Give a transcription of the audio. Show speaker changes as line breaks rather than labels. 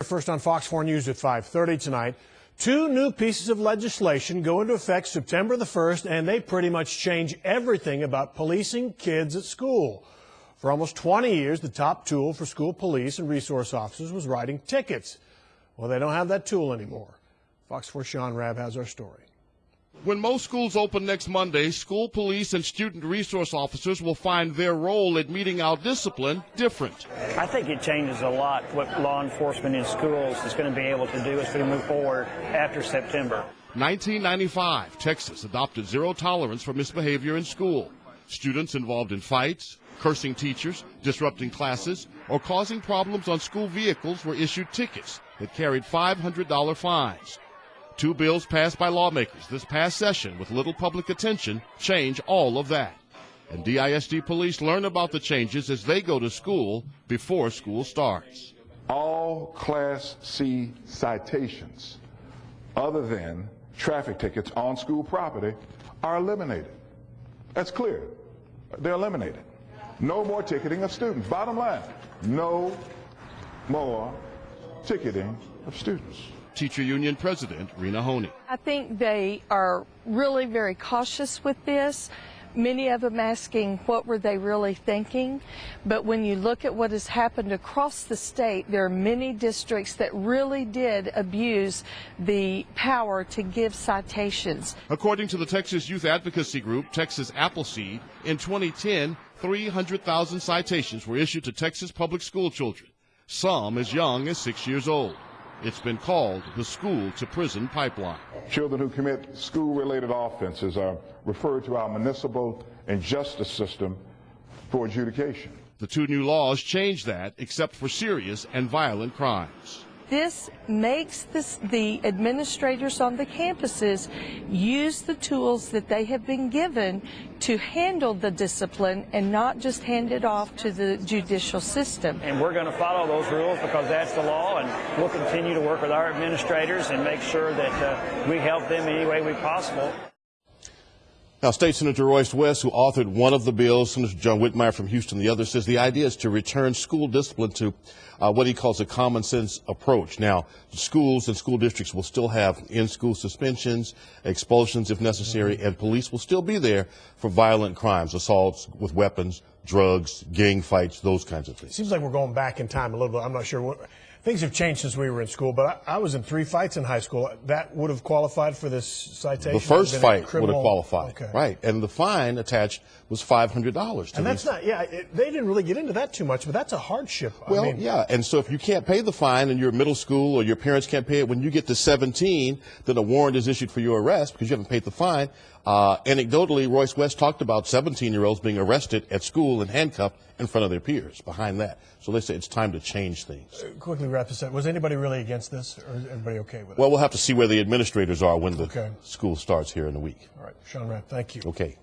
First on Fox 4 News at 5:30 tonight. Two new pieces of legislation go into effect September the 1st, and they pretty much change everything about policing kids at school. For almost 20 years, the top tool for school police and resource officers was writing tickets. Well, they don't have that tool anymore. Fox 4 Sean Rabb has our story.
When most schools open next Monday, school police and student resource officers will find their role at meting out discipline different.
I think it changes a lot what law enforcement in schools is going to be able to do as we move forward after September.
1995, Texas adopted zero tolerance for misbehavior in school. Students involved in fights, cursing teachers, disrupting classes, or causing problems on school vehicles were issued tickets that carried $500 fines. Two bills passed by lawmakers this past session with little public attention change all of that. And DISD police learn about the changes as they go to school before school starts.
All Class C citations other than traffic tickets on school property are eliminated. That's clear. They're eliminated. No more ticketing of students. Bottom line, no more ticketing of students.
Teacher Union President Rena Honey.
I think they are really very cautious with this. Many of them asking what were they really thinking. But when you look at what has happened across the state, there are many districts that really did abuse the power to give citations.
According to the Texas Youth Advocacy Group, Texas Appleseed, in 2010, 300,000 citations were issued to Texas public school children, some as young as 6 years old. It's been called the school-to-prison pipeline.
Children who commit school-related offenses are referred to our municipal and justice system for adjudication.
The two new laws change that, except for serious and violent crimes.
This makes the administrators on the campuses use the tools that they have been given to handle the discipline and not just hand it off to the judicial system.
And we're going to follow those rules because that's the law, and we'll continue to work with our administrators and make sure that we help them any way we possible.
Now, State Senator Royce West, who authored one of the bills, Senator John Whitmire from Houston, the other, says the idea is to return school discipline to what he calls a common sense approach. Now, schools and school districts will still have in-school suspensions, expulsions if necessary, and police will still be there for violent crimes, assaults with weapons, drugs, gang fights, those kinds of things.
It seems like we're going back in time a little bit. I'm not sure what. Things have changed since we were in school, but I was in 3 fights in high school. That would have qualified for this citation?
The first fight would have qualified,
okay.
Right, and the fine attached was $500.
And that's not, they didn't really get into that too much, but that's a hardship.
Well, yeah, and so if you can't pay the fine and you're middle school or your parents can't pay it, when you get to 17, then a warrant is issued for your arrest because you haven't paid the fine. Anecdotally, Royce West talked about 17-year-olds being arrested at school and handcuffed in front of their peers behind that. So they say it's time to change things.
Quickly wrap this up. Was anybody really against this, or is everybody okay with it?
Well, we'll have to see where the administrators are when the school starts here in a week.
All right, Sean Rabb, thank you.
Okay.